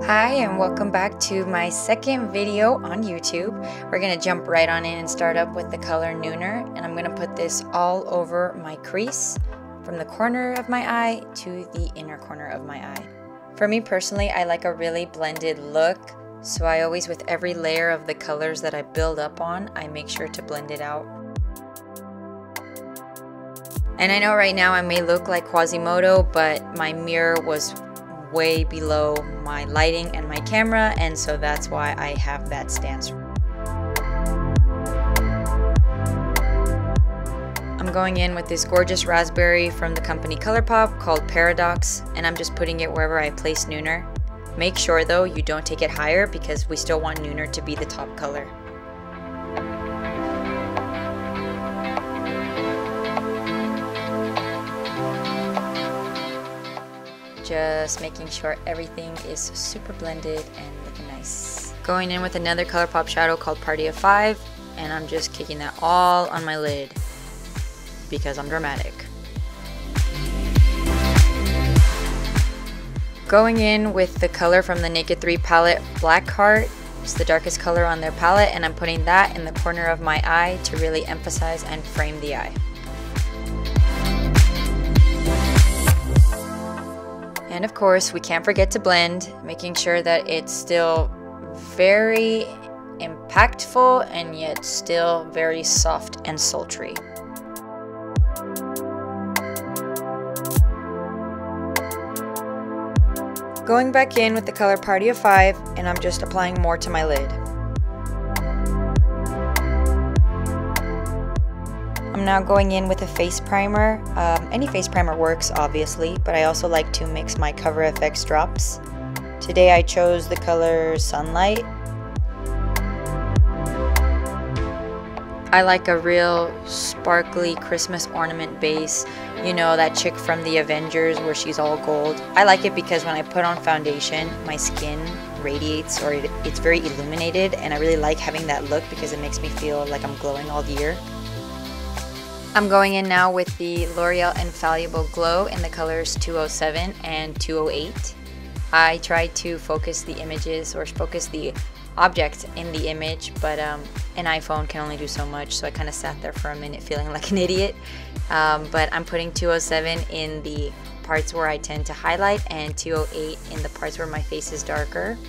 Hi and welcome back to my second video on YouTube. We're going to jump right on in and start up with the color Nooner, and I'm going to put this all over my crease from the corner of my eye to the inner corner of my eye. For me personally, I like a really blended look, so I always, with every layer of the colors that I build up on, I make sure to blend it out. And I know right now I may look like Quasimodo, but my mirror was way below my lighting and my camera, and so that's why I have that stance. I'm going in with this gorgeous raspberry from the company Colourpop called PRODUCTOS, and I'm just putting it wherever I place Nooner. Make sure though you don't take it higher because we still want Nooner to be the top color. Just making sure everything is super blended and looking nice. Going in with another Colourpop shadow called Party of 5, and I'm just kicking that all on my lid because I'm dramatic. Going in with the color from the Naked 3 palette, Blackheart. It's the darkest color on their palette, and I'm putting that in the corner of my eye to really emphasize and frame the eye. And of course, we can't forget to blend, making sure that it's still very impactful and yet still very soft and sultry. Going back in with the color Party of 5, and I'm just applying more to my lid. I'm now going in with a face primer. Any face primer works obviously, but I also like to mix my Coverfx drops. Today I chose the color Sunlight. I like a real sparkly Christmas ornament base. You know, that chick from the Avengers where she's all gold. I like it because when I put on foundation, my skin radiates, or it's very illuminated, and I really like having that look because it makes me feel like I'm glowing all year. I'm going in now with the L'Oreal Infallible Glow in the colors 207 and 208. I tried to focus the images, or focus the objects in the image, but an iPhone can only do so much, so I kind of sat there for a minute feeling like an idiot. But I'm putting 207 in the parts where I tend to highlight, and 208 in the parts where my face is darker.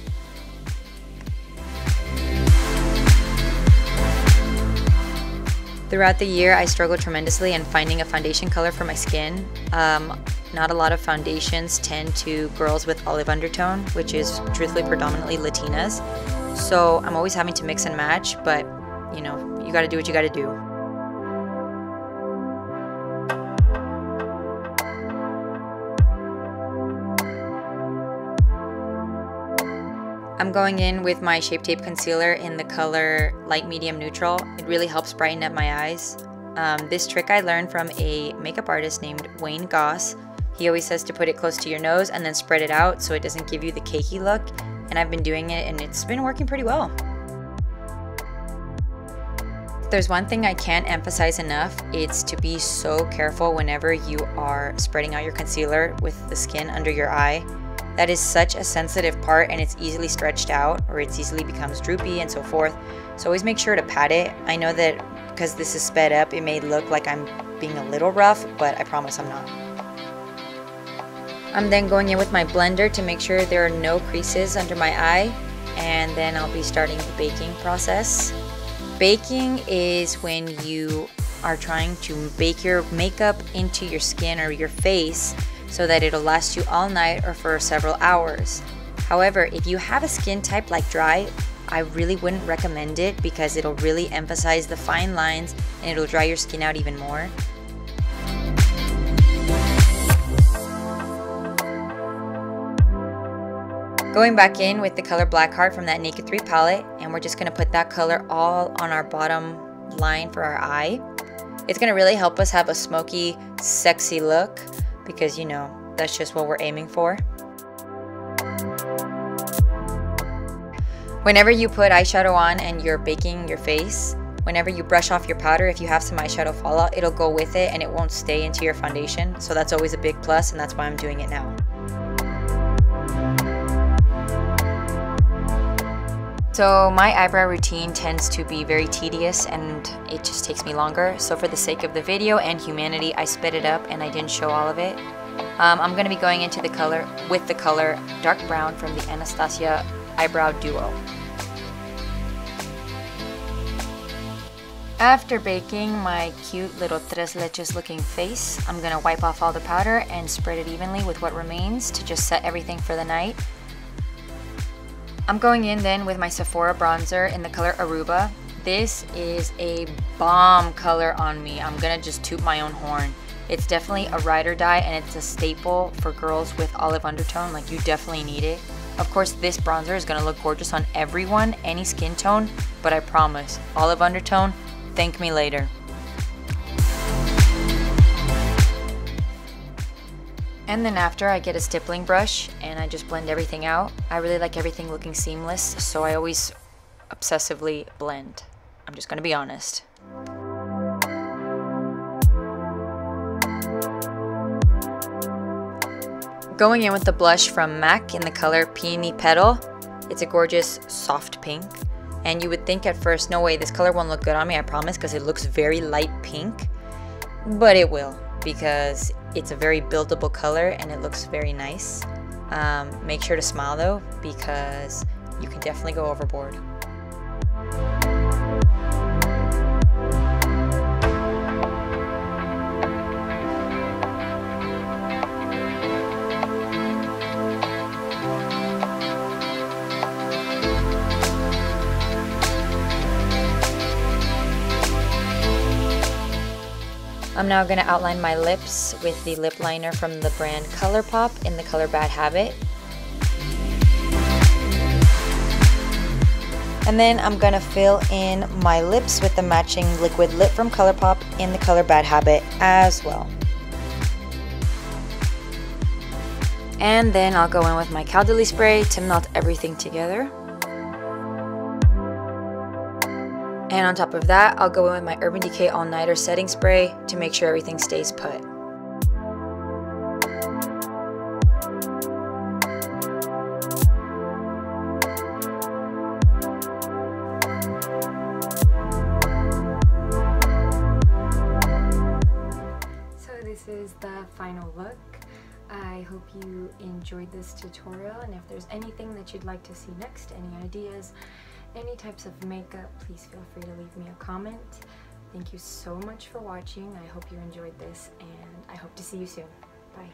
Throughout the year, I struggled tremendously in finding a foundation color for my skin. Not a lot of foundations tend to girls with olive undertone, which is truthfully predominantly Latinas. So I'm always having to mix and match, but you know, you gotta do what you gotta do. I'm going in with my Shape Tape Concealer in the color Light Medium Neutral. It really helps brighten up my eyes. This trick I learned from a makeup artist named Wayne Goss. He always says to put it close to your nose and then spread it out so it doesn't give you the cakey look. And I've been doing it and it's been working pretty well. If there's one thing I can't emphasize enough, it's to be so careful whenever you are spreading out your concealer with the skin under your eye. That is such a sensitive part, and it's easily stretched out, or it easily becomes droopy and so forth. So always make sure to pat it. I know that because this is sped up, it may look like I'm being a little rough, but I promise I'm not. I'm then going in with my blender to make sure there are no creases under my eye, and then I'll be starting the baking process. Baking is when you are trying to bake your makeup into your skin or your face so that it'll last you all night or for several hours. However, if you have a skin type like dry, I really wouldn't recommend it because it'll really emphasize the fine lines and it'll dry your skin out even more. Going back in with the color Blackheart from that Naked 3 palette, and we're just gonna put that color all on our bottom line for our eye. It's gonna really help us have a smoky, sexy look, because you know, that's just what we're aiming for. Whenever you put eyeshadow on and you're baking your face, whenever you brush off your powder, if you have some eyeshadow fallout, it'll go with it and it won't stay into your foundation. So that's always a big plus, and that's why I'm doing it now. So my eyebrow routine tends to be very tedious and it just takes me longer. So for the sake of the video and humanity, I sped it up and I didn't show all of it. I'm going to be going into the color with the color dark brown from the Anastasia Eyebrow Duo. After baking my cute little tres leches looking face, I'm going to wipe off all the powder and spread it evenly with what remains to just set everything for the night. I'm going in then with my Sephora bronzer in the color Aruba. This is a bomb color on me. I'm gonna just toot my own horn. It's definitely a ride or die and it's a staple for girls with olive undertone. Like, you definitely need it. Of course, this bronzer is gonna look gorgeous on everyone, any skin tone, but I promise, olive undertone, thank me later. And then after, I get a stippling brush and I just blend everything out. I really like everything looking seamless, so I always obsessively blend. I'm just gonna be honest. Going in with the blush from MAC in the color Peony Petal. It's a gorgeous soft pink. And you would think at first, no way, this color won't look good on me, I promise, because it looks very light pink. But it will, because it's a very buildable color and it looks very nice. Make sure to smile though, because you can definitely go overboard. I'm now going to outline my lips with the lip liner from the brand Colourpop in the color Bad Habit. And then I'm going to fill in my lips with the matching liquid lip from Colourpop in the color Bad Habit as well. And then I'll go in with my Caudalie spray to melt everything together. And on top of that, I'll go in with my Urban Decay All Nighter setting spray to make sure everything stays put. So this is the final look. I hope you enjoyed this tutorial, and if there's anything that you'd like to see next, any ideas, any types of makeup, please feel free to leave me a comment. Thank you so much for watching. I hope you enjoyed this, and I hope to see you soon. Bye.